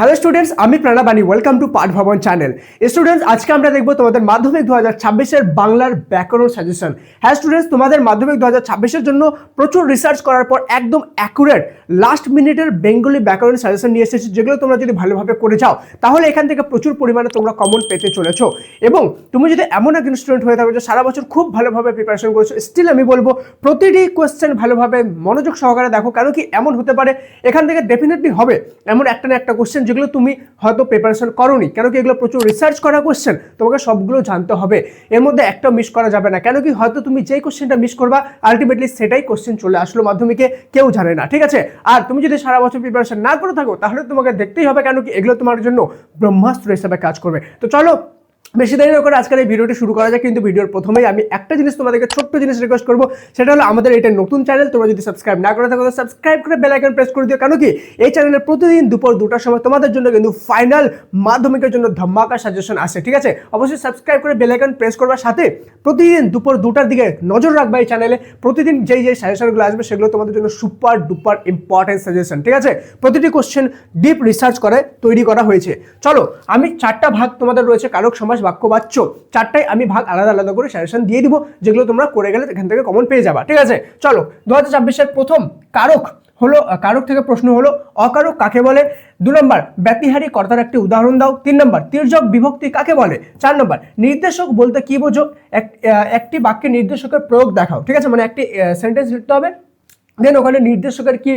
Hello students, আমি প্রণবানী। Welcome to পাঠ ভবন চ্যানেল। স্টুডেন্টস, আজকে আমরা দেখবো তোমাদের মাধ্যমিক 2026-এর বাংলার ব্যাকরণ সাজেশন। হ্যাঁ স্টুডেন্টস, তোমাদের মাধ্যমিক 2026-এর জন্য প্রচুর রিসার্চ করার পর একদম অ্যাকুরেট লাস্ট মিনিটের বেঙ্গলি ব্যাকরণ সাজেশন নিয়ে এসেছি, যেগুলো তোমরা যদি ভালোভাবে করে যাও তাহলে এখান থেকে প্রচুর পরিমাণে তোমরা কমন পেতে চলেছো। এবং তুমি যদি এমন একজন স্টুডেন্ট হয়ে থাকো যে সারা বছর খুব ভালোভাবে প্রিপারেশন করেছো, স্টিল আমি বলবো প্রতিটি কোয়েশ্চেন ভালোভাবে মনোযোগ সহকারে দেখো। কেন কি এমন হতে পারে এখান থেকে ডেফিনেটলি হবে এমন একটা না একটা কোশ্চেন যেগুলো তুমি হয়তো প্রিপারেশন করোনি। কেন কি এগুলো প্রচুর রিসার্চ করা কোশ্চেন, তোমাকে সবগুলো জানতে হবে, এর মধ্যে একটা মিস করা যাবে না। কেন কি হয়তো তুমি যেই কোশ্চেনটা মিস করবা আলটিমেটলি সেটাই কোশ্চেন চলে আসলো মাধ্যমিকে, কেউ জানে না, ঠিক আছে। আর তুমি যদি সারা বছর প্রিপারেশন না করে থাকো তাহলে তোমাকে দেখতেই হবে, কেন কি এগুলো তোমার জন্য ব্রহ্মাস্ত্র হিসেবে কাজ করবে। তো চলো বেশি দেরি না করে আজকের এই ভিডিওটি শুরু করা যায়। কিন্তু ভিডিওর প্রথমেই আমি একটা জিনিস তোমাদেরকে ছোট্ট জিনিস রিকোয়েস্ট করবো, সেটা হলো আমাদের এটা নতুন চ্যানেল, তোমরা যদি সাবস্ক্রাইব না করে থাকো তো সাবস্ক্রাইব করে বেল আইকন প্রেস করে দিও। কেন কি এই চ্যানেলে প্রতিদিন দুপুর 2টার সময় তোমাদের জন্য কিন্তু ফাইনাল মাধ্যমিকের জন্য ধামাকা সাজেশন আসে, ঠিক আছে। অবশ্যই সাবস্ক্রাইব করে বেল আইকন প্রেস করবার সাথে প্রতিদিন দুপুর 2টার দিকে নজর রাখবা এই চ্যানেলে। প্রতিদিন যেই সাজেশনগুলো আসবে সেগুলো তোমাদের জন্য সুপার ডুপার ইম্পর্টেন্ট সাজেশন, ঠিক আছে। প্রতিটি কোশ্চেন ডিপ রিসার্চ করে তৈরি করা হয়েছে। চলো, আমি 4টা ভাগ তোমাদের রয়েছে, কারক, সমাস, বাক্য, বাচ্য, 4টাই আমি ভাগ আলাদা আলাদা করে সাজেশন দিয়ে দিব, যেগুলো তোমরা করে গেলে এখান থেকে কমন পেয়ে যাবা, ঠিক আছে। চলো, 2026-এর প্রথম কারক হলো, কারক থেকে প্রশ্ন হলো অকারক কাকে বলে। 2 নম্বর ব্যতিহারী কর্তার একটি উদাহরণ দাও। 3 নম্বর তির্যক বিভক্তি কাকে বলে। 4 নম্বর নির্দেশক বলতে কি বোঝো। একটি বাক্যে নির্দেশকের প্রয়োগ দেখাও, ঠিক আছে। মানে একটি সেন্টেন্স লিখতে হবে, দেন ওখানে নির্দেশকের কি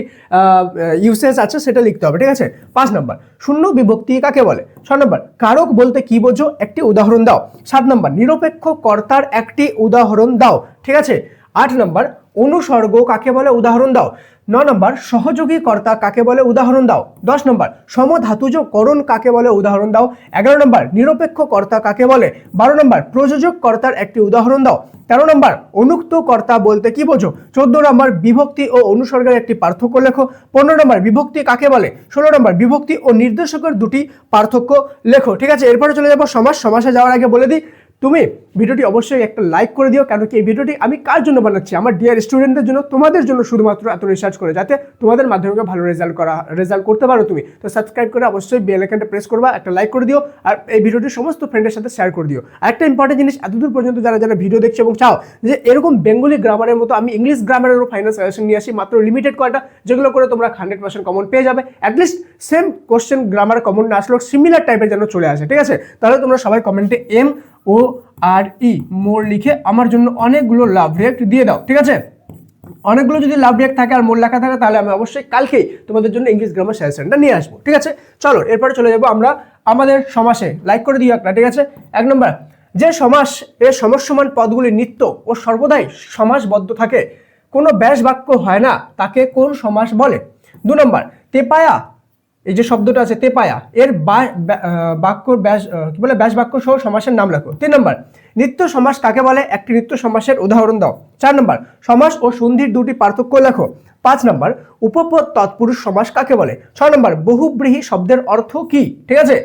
ইউসেজ আছে সেটা লিখতে হবে, ঠিক আছে। 5 নম্বর শূন্য বিভক্তি কাকে বলে। 6 নম্বর কারক বলতে কি বোঝো, একটি উদাহরণ দাও। 7 নম্বর নিরপেক্ষ কর্তার একটি উদাহরণ দাও, ঠিক আছে। 8 নম্বর অনুসর্গ কাকে বলে, উদাহরণ দাও। 9 নম্বর সহযোগী কর্তা কাকে বলে, উদাহরণ দাও। 10 নম্বর সমধাতুজ করণ কাকে বলে, উদাহরণ দাও। 11 নম্বর নিরপেক্ষ কর্তা কাকে বলে। 12 নম্বর প্রযোজক কর্তার একটি উদাহরণ দাও। 13 নম্বর অনুক্ত কর্তা বলতে কি বোঝো। 14 নম্বর বিভক্তি ও অনুসর্গের একটি পার্থক্য লেখো। 15 নম্বর বিভক্তি কাকে বলে। 16 নম্বর বিভক্তি ও নির্দেশকের দুটি পার্থক্য লেখো, ঠিক আছে। এরপরে চলে যাবো সমাস। সমাসে যাওয়ার আগে বলে দিই, তুমি ভিডিওটি অবশ্যই একটা লাইক করে দিও। কেন কি এই ভিডিওটি আমি কার জন্য বানাচ্ছি, আমার ডিয়ার স্টুডেন্টদের জন্য, তোমাদের জন্য শুধুমাত্র এত রিসার্চ করে যাতে তোমাদের মাধ্যমিকে ভালো রেজাল্ট করতে পারো তুমি। তো সাবস্ক্রাইব করে অবশ্যই বেল আইকনটা প্রেস করবা, একটা লাইক করে দিও, আর এই ভিডিওটি সমস্ত ফ্রেন্ডের সাথে শেয়ার করে দিও। আর একটা ইম্পর্টেন্ট জিনিস, এতদূর পর্যন্ত যারা যারা ভিডিও দেখছো এবং চাও যে এরকম বেঙ্গলি গ্রামারের মতো আমি ইংলিশ গ্রামারেরও ফাইনাল সাজেশন নিয়ে আসি, মাত্র লিমিটেড কয়টা, যেগুলো করে তোমরা 100% কমন পেয়ে যাবে। At least same question grammar common না আসলেও সিমিলার টাইপের যেন চলে আসে, ঠিক আছে। তাহলে তোমরা সবাই কমেন্টে MORE মোর লিখে আমার জন্য অনেকগুলো লাভ রিয়াক্ট দিয়ে দাও, ঠিক আছে। অনেকগুলো যদি লাভ রিয়াক্ট থাকে আর মোর লেখা থাকে তাহলে আমি অবশ্যই কালকেই তোমাদের জন্য ইংলিশ গ্রামার সাজেশনটা নিয়ে আসবো, ঠিক আছে। চলো এরপরে চলে যাবো আমরা আমাদের সমাসে। লাইক করে দিও একটা, ঠিক আছে। 1 নম্বর যে সমাস এর সমসমান পদগুলি নিত্য ও সর্বদাই সমাসবদ্ধ থাকে, কোনো ব্যাস বাক্য হয় না, তাকে কোন সমাস বলে। 2 নম্বর তেপায়া, এই যে শব্দটা আছে তেপায়া, এর বাক্যর ব্যাস কি বলে, ব্যাস বাক্য সহ সমাসের নাম লেখো। 3 নম্বর নিত্য সমাস কাকে বলে, একটি নিত্য সমাসের উদাহরণ দাও। 4 নম্বর সমাস ও সন্ধির দুটি পার্থক্য লেখো। 5 নম্বর উপপদ তৎপুরুষ সমাস কাকে বলে। 6 নম্বর বহুব্রীহি শব্দের অর্থ কি, ঠিক আছে।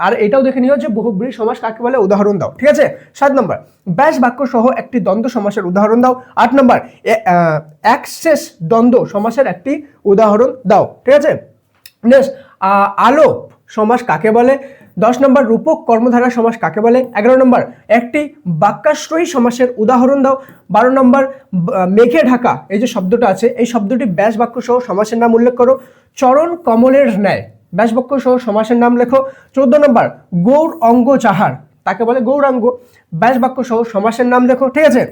আর এটাও দেখে নিও যে বহুব্রীহি সমাস কাকে বলে, উদাহরণ দাও, ঠিক আছে। 7 নম্বর ব্যাস বাক্য সহ একটি দ্বন্দ্ব সমাসের উদাহরণ দাও। 8 নম্বর একশেষ দ্বন্দ্ব সমাসের একটি উদাহরণ দাও, ঠিক আছে। নেক্সট আলোপ সমাস কাকে বলে। 10 নম্বর রূপক কর্মধারা সমাস কাকে বলে। 11 নম্বর একটি বাক্যাশ্রয়ী সমাসের উদাহরণ দাও। 12 নম্বর মেঘে ঢাকা, এই যে শব্দটা আছে এই শব্দটি ব্যাস বাক্য সহ সমাসের নাম উল্লেখ করো। চরণ কমলের ন্যায়, ব্যাস বাক্য সহ সমাসের নাম লেখো। 14 নম্বর গৌর অঙ্গ যাহার, তাকে বলে গৌরাঙ্গ, ব্যাস বাক্য সহ সমাসের নাম লেখো, ঠিক আছে।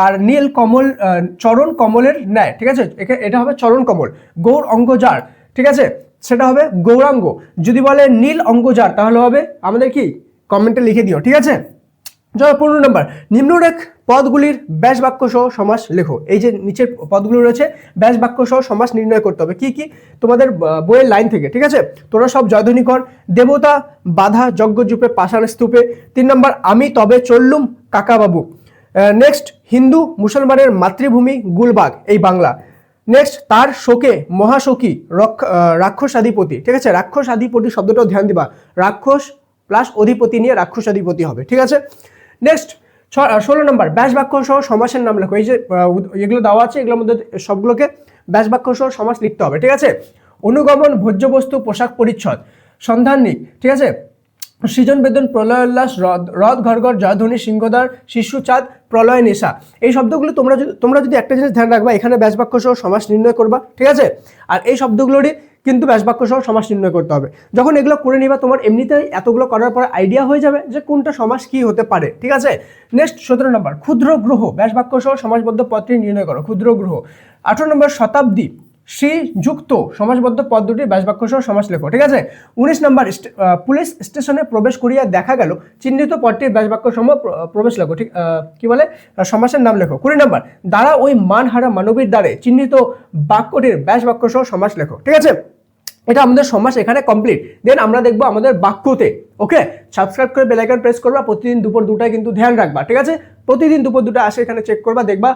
আর নীল কমল, চরণ কমলের ন্যায়, ঠিক আছে, এটা হবে চরণ কমল। গৌর অঙ্গ যার, ঠিক আছে, সেটা হবে গৌরাঙ্গ। যদি বলে নীল অঙ্গজার তাহলে হবে আমাদের কি, কমেন্টে লিখে দিও, ঠিক আছে। 15 নম্বর নিম্নরেখ পদগুলির ব্যাস বাক্য সহ সমাস লেখো। এই যে নিচের পদগুলো রয়েছে ব্যাস বাক্য সহ সমাস নির্ণয় করতে হবে। কি কি তোমাদের বইয়ের লাইন থেকে, ঠিক আছে। তোরা সব জয়ধ্বনি কর। দেবতা বাধা যজ্ঞযূপে পাষাণ স্তূপে। 3 নম্বর আমি তবে চললুম কাকাবাবু। নেক্সট হিন্দু মুসলমানের মাতৃভূমি গুলবাগ, এই বাংলা। নেক্সট তার শোকে মহাশোকী রাক্ষসাধিপতি, ঠিক আছে। রাক্ষসাধিপতি শব্দটাও ধ্যান দিবা, রাক্ষস প্লাস অধিপতি নিয়ে রাক্ষসাধিপতি হবে, ঠিক আছে। নেক্সট 16 নম্বর ব্যাস বাক্য সহ সমাসের নাম লেখো। এই যে এগুলো দেওয়া আছে এগুলোর মধ্যে সবগুলোকে ব্যাস বাক্য সহ সমাস লিখতে হবে, ঠিক আছে। অনুগমন ভোজ্য বস্তু পোশাক পরিচ্ছদ, সন্ধাননিক, ঠিক আছে, সৃজন বেদন, প্রলয় উল্লাস, রথ ঘর ঘর, জয়ধ্বনি, সিংহদ্বার, শিশু চাঁদ, প্রলয় নেশা। এই শব্দগুলো তোমরা যদি একটা জিনিস ধ্যান রাখবা, এখানে ব্যাস বাক্য সহ সমাস নির্ণয় করবা, ঠিক আছে। আর এই শব্দগুলোরই কিন্তু ব্যাস বাক্য সহ সমাস নির্ণয় করতে হবে। যখন এগুলো করে নিবা তোমার এমনিতেই এতগুলো করার পর আইডিয়া হয়ে যাবে যে কোনটা সমাস কি হতে পারে, ঠিক আছে। নেক্সট 17 নম্বর, ক্ষুদ্র গ্রহ, ব্যাস বাক্য সহ সমাসবদ্ধ পদটি নির্ণয় করো, ক্ষুদ্র গ্রহ। 18 নম্বর, শতাব্দী, শ্রীযুক্ত সমাসবদ্ধ পদ দুটির ব্যাস বাক্য সহ সমাস লেখো, ঠিক আছে। 19 নম্বর, পুলিশ স্টেশনে প্রবেশ করিয়া দেখা গেল, চিহ্নিত পদটির ব্যাস বাক্য সহ প্রবেশ লেখো, ঠিক কি বলে, সমাসের নাম লেখো। 20 নম্বর, দ্বারা ওই মানহারা মানবীর দ্বারে চিহ্নিত বাক্যটির ব্যাস বাক্য সহ সমাস লেখো, ঠিক আছে। এটা আমাদের সমাস এখানে কমপ্লিট। দেন আমরা দেখবো আমাদের বাক্যতে। ওকে, সাবস্ক্রাইব করে বেল আইকন প্রেস করবা, প্রতিদিন দুপুর 2টায় কিন্তু ধ্যান রাখবা, ঠিক আছে। প্রতিদিন দুপুর 2টায় আসে এখানে চেক করবা, দেখবা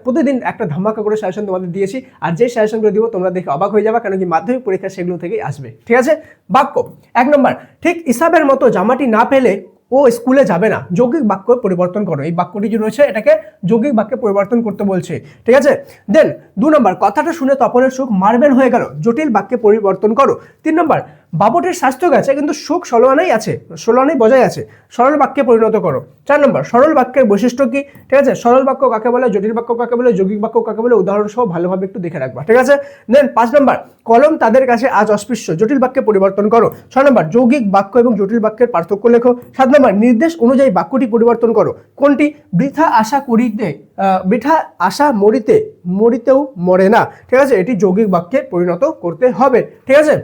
প্রতিদিন একটা ধামাকা করে সাজেশন তোমাদের দিয়েছি। আর যে সাজেশনগুলো দিব তোমরা দেখে অবাক হয়ে যাবা, কারণ কি মাধ্যমিক পরীক্ষা সেগুলো থেকেই আসবে, ঠিক আছে। বাক্য 1 নম্বর, ঠিক ইসাবের মতো জামাটি না পেলে ও স্কুলে যাবে না, যৌগিক বাক্য পরিবর্তন করো। এই বাক্যটি যে রয়েছে এটাকে যৌগিক বাক্যে পরিবর্তন করতে বলছে, ঠিক আছে। দেন 2 নম্বর, কথাটা শুনে তপনের সুখ মার্বেল হয়ে গেল, জটিল বাক্যে পরিবর্তন করো। 3 নম্বর, বাবুটির স্বাস্থ্য গেছে কিন্তু সুখ 16 আনাই আছে, 16 আনাই বজায় আছে, সরল বাক্যে পরিণত করো। 4 নম্বর, সরল বাক্যের বৈশিষ্ট্য কি, ঠিক আছে। সরল বাক্য কাকে বলে, জটিল বাক্য কাকে বলে, যৌগিক বাক্য কাকে বলে, উদাহরণ সহ ভালোভাবে একটু দেখে রাখবা, ঠিক আছে। দেন 5 নম্বর, কলম তাদের কাছে আজ অস্পৃশ্য, জটিল বাক্যে পরিবর্তন করো। 6 নম্বর, যৌগিক বাক্য এবং জটিল বাক্যের পার্থক্য লেখো। 7 নম্বর, নির্দেশ অনুযায়ী বাক্যটি পরিবর্তন করো। কোনটি, বৃথা আশা করিতে, বৃথা আশা মরিতে, মরিতেও মরে না, ঠিক আছে। এটি যৌগিক বাক্যে পরিণত করতে হবে, ঠিক আছে।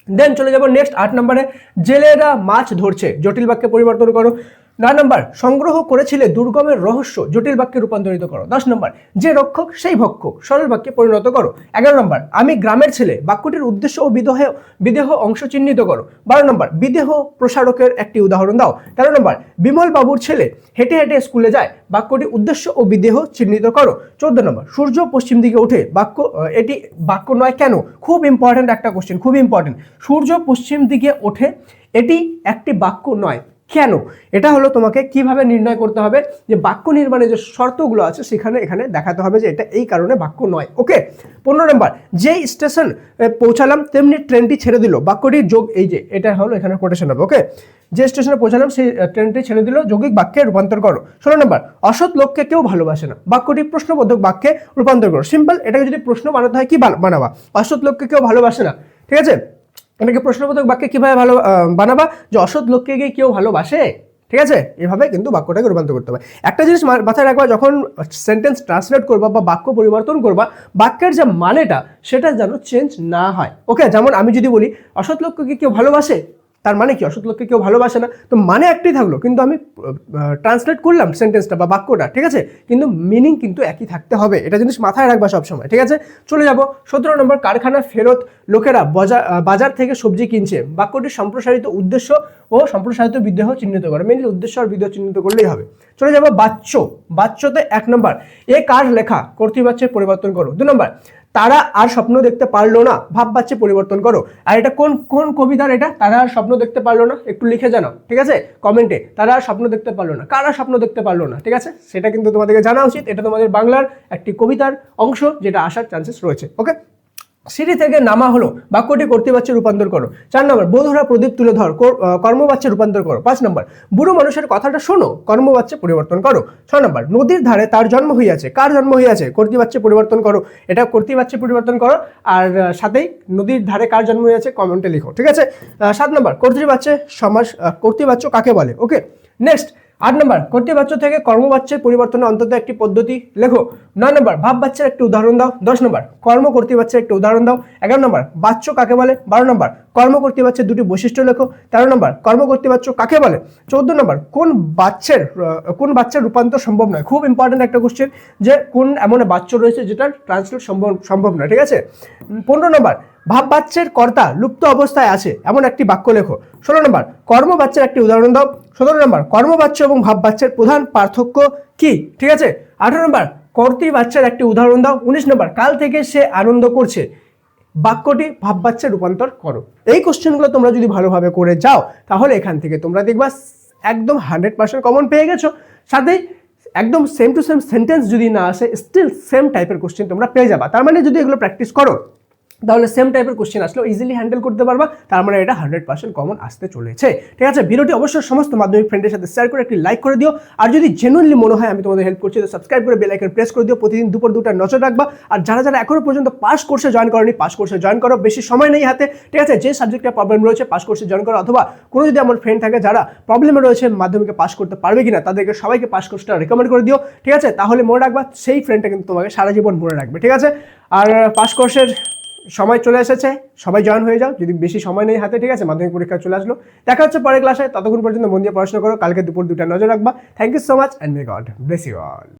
দেন চলে যাব নেক্সট 8 নম্বরে, জেলেরা মাছ ধরছে, জটিল বাক্যে পরিবর্তন করো। 9 নম্বর, সংগ্রহ করেছিলে দুর্গমের রহস্য, জটিল বাক্যে রূপান্তরিত করো। 10 নম্বর, যে রক্ষক সেই ভক্ষক, সরল বাক্যে পরিণত করো। 11 নম্বর, আমি গ্রামের ছেলে, বাক্যটির উদ্দেশ্য ও বিদেহ অংশ চিহ্নিত করো। 12 নম্বর, বিদেহ প্রসারকের একটি উদাহরণ দাও। 13 নম্বর, বিমল বাবুর ছেলে হেঁটে হেঁটে স্কুলে যায়, বাক্যটি উদ্দেশ্য ও বিদেহ চিহ্নিত করো। 14 নম্বর, সূর্য পশ্চিম দিকে ওঠে, এটি বাক্য নয় কেন, খুব ইম্পর্টেন্ট একটা কোশ্চেন, খুব ইম্পর্টেন্ট। সূর্য পশ্চিম দিকে ওঠে, এটি একটি বাক্য নয় কেন, এটা হলো তোমাকে কিভাবে নির্ণয় করতে হবে, যে বাক্য নির্মাণের যে শর্তগুলো আছে সেখানে এখানে দেখাতে হবে যে এটা এই কারণে বাক্য নয়। ওকে। 15 নম্বর, যেই স্টেশন পৌঁছালাম তেমনি ট্রেনটি ছেড়ে দিল, বাক্যটির যোগ, এই যে এটা হলো এখানে কোটেশন হবে। ওকে, যে স্টেশনে পৌঁছালাম সেই ট্রেনটি ছেড়ে দিল, যৌগিক বাক্যে রূপান্তর করো। 16 নম্বর, অসৎ লোককে কেউ ভালোবাসে না, বাক্যটি প্রশ্নবোধক বাক্যে রূপান্তর করো। সিম্পল, এটাকে যদি প্রশ্ন বানাতে হয় কি বানাবা, অসৎ লোককে কেউ ভালোবাসে না, ঠিক আছে। এটাকে প্রশ্নবোধক বাক্যে কিভাবে বানাবা, যে অসৎ লোককে গিয়ে কেউ ভালোবাসে, ঠিক আছে। এভাবে কিন্তু বাক্যটাকে রূপান্তর করতে হবে। একটা জিনিস মাথায় রাখবা, যখন সেন্টেন্স ট্রান্সলেট করবা বা বাক্য পরিবর্তন করবা, বাক্যের যে মানেটা সেটা যেন চেঞ্জ না হয়। ওকে, যেমন আমি যদি বলি অসৎ লোককে কেউ ভালোবাসে, তার মানে কি অসৎ লোককে কেউ ভালোবাসে না, তো মানে একটাই থাকলো, কিন্তু আমি ট্রান্সলেট করলাম সেন্টেন্সটা বা বাক্যটা, ঠিক আছে, কিন্তু মিনিং কিন্তু একই থাকতে হবে। এটা জিনিস মাথায় রাখবা সবসময়, ঠিক আছে। চলে যাব 17 নম্বর, কারখানা ফেরত লোকেরা বাজার থেকে সবজি কিনছে, বাক্যটির সম্প্রসারিত উদ্দেশ্য ও সম্প্রসারিত বিদেহ চিহ্নিত করে, মেনলি উদ্দেশ্য আর বিদেহ চিহ্নিত করলেই হবে। চলে যাব বাচ্যতে 1 নম্বর, এ কার লেখা, কর্তৃবাচ্যের পরিবর্তন করো। 2 নম্বর, তারা আর স্বপ্ন দেখতে পারলো না, ভাব বাচ্চে পরিবর্তন করো। আর এটা কোন কবিতার, এটা তারা আর স্বপ্ন দেখতে পারলো না, একটু লিখে জানাও, ঠিক আছে, কমেন্টে। তারা আর স্বপ্ন দেখতে পারলো না, কারা স্বপ্ন দেখতে পারলো না, ঠিক আছে, সেটা কিন্তু তোমাদেরকে জানা উচিত। এটা তোমাদের বাংলার একটি কবিতার অংশ যেটা আসার চান্সেস রয়েছে। ওকে, সিঁড়ি থেকে নামা হলো, বাক্যটি কর্তৃবাচ্যে রূপান্তর করো। 4 নম্বর, বধূরা প্রদীপ তুলে ধর, কর্মবাচ্যে রূপান্তর করো। 5 নম্বর, বুড়ো মানুষের কথাটা শোনো, কর্মবাচ্যে পরিবর্তন করো। 6 নম্বর, নদীর ধারে তার জন্ম হইয়াছে, কার জন্ম হইয়াছে, কর্তৃবাচ্যে পরিবর্তন করো। এটা কর্তৃবাচ্যে পরিবর্তন করো, আর সাথেই নদীর ধারে কার জন্ম হইয়াছে কমেন্টে লিখো, ঠিক আছে। 7 নম্বর, কর্তৃবাচ্যে সমাস, কর্তৃবাচ্য কাকে বলে। ওকে, নেক্সট 8 নম্বর, কর্তৃবাচ্য থেকে কর্মবাচ্যের পরিবর্তনের অন্তত একটি পদ্ধতি লেখো। 9 নম্বর, ভাব বাচ্যের একটি উদাহরণ দাও। 10 নম্বর, কর্ম কর্তৃবাচ্যের একটি উদাহরণ দাও। 11 নম্বর, বাচ্য কাকে বলে। 12 নম্বর, কর্ম কর্তৃবাচ্যের দুটি বৈশিষ্ট্য লেখো। 13 নম্বর, কর্ম কর্তৃবাচ্য কাকে বলে। 14 নম্বর, কোন বাচ্চার রূপান্তর সম্ভব নয়, খুব ইম্পর্টেন্ট একটা কোশ্চেন, যে কোন এমন বাচ্য রয়েছে যেটার ট্রান্সলেট সম্ভব নয়, ঠিক আছে। 15 নম্বর, ভাব বাচ্যের কর্তা লুপ্ত অবস্থায় আছে এমন একটি বাক্য লেখো। 16 নম্বর, কর্ম বাচ্যের একটি উদাহরণ দাও। 17 নম্বর, কর্মবাচ্য এবং ভাব বাচ্যের প্রধান পার্থক্য কি, ঠিক আছে। 18 নম্বর, কর্তৃবাচ্যের একটি উদাহরণ দাও। 19 নম্বর, কাল থেকে সে আনন্দ করছে, বাক্যটি ভাব বাচ্যে রূপান্তর করো। এই কোশ্চেনগুলো তোমরা যদি ভালোভাবে করে যাও, তাহলে এখান থেকে তোমরা দেখবা একদম 100% কমন পেয়ে গেছো। সাথে একদম সেম টু সেম সেন্টেন্স যদি না আসে, স্টিল সেম টাইপের কোশ্চেন তোমরা পেয়ে যাবা। তার মানে যদি এগুলো প্র্যাকটিস করো, তাহলে সেম টাইপের কোশ্চেন আসলেও ইজিলি হ্যান্ডেল করতে পারবা, তার মানে এটা 100% কমন আসতে চলেছে। ঠিক আছে, ভিডিওটি অবশ্যই সমস্ত মাধ্যমিক ফ্রেন্ডের সাথে শেয়ার করে একটি লাইক করে দিও। আর যদি জেনুইনলি মনে হয় আমি তোমাদের হেল্প করছি তো সাবস্ক্রাইব করে বেল আইকন প্রেস করে দিও, প্রতিদিন দুপুর 2টায় নজর রাখবা। আর যারা যারা এখনো পর্যন্ত পাস কোর্সে জয়েন করনি, পাস কোর্সে জয়েন করো, বেশি সময় নেই হাতে। ঠিক আছে, যে সাবজেক্টে প্রবলেম রয়েছে পাস কোর্সে জয়েন করো, অথবা কোনো যদি আমার ফ্রেন্ড থাকে যারা প্রবলেমে রয়েছে মাধ্যমিকে পাস করতে পারবে কিনা, তাদেরকে সবাইকে পাস কোর্সটা রেকমেন্ড করে দিও। ঠিক আছে, তাহলে মনে রাখবা সেই ফ্রেন্ডটা কিন্তু তোমাকে সারা জীবন মনে রাখবে। ঠিক আছে, আর পাস কোর্সের সময় চলে এসেছে, সবাই জয়েন হয়ে যাও যদি বেশি সময় নেই হাতে। ঠিক আছে, মাধ্যমিক পরীক্ষা চলে আসলো, দেখা হচ্ছে পরের ক্লাসে। ততক্ষণ পর্যন্ত মন দিয়ে পড়াশোনা করো, কালকে দুপুর 2টায় নজর রাখবা। Thank you so much and may God bless you all.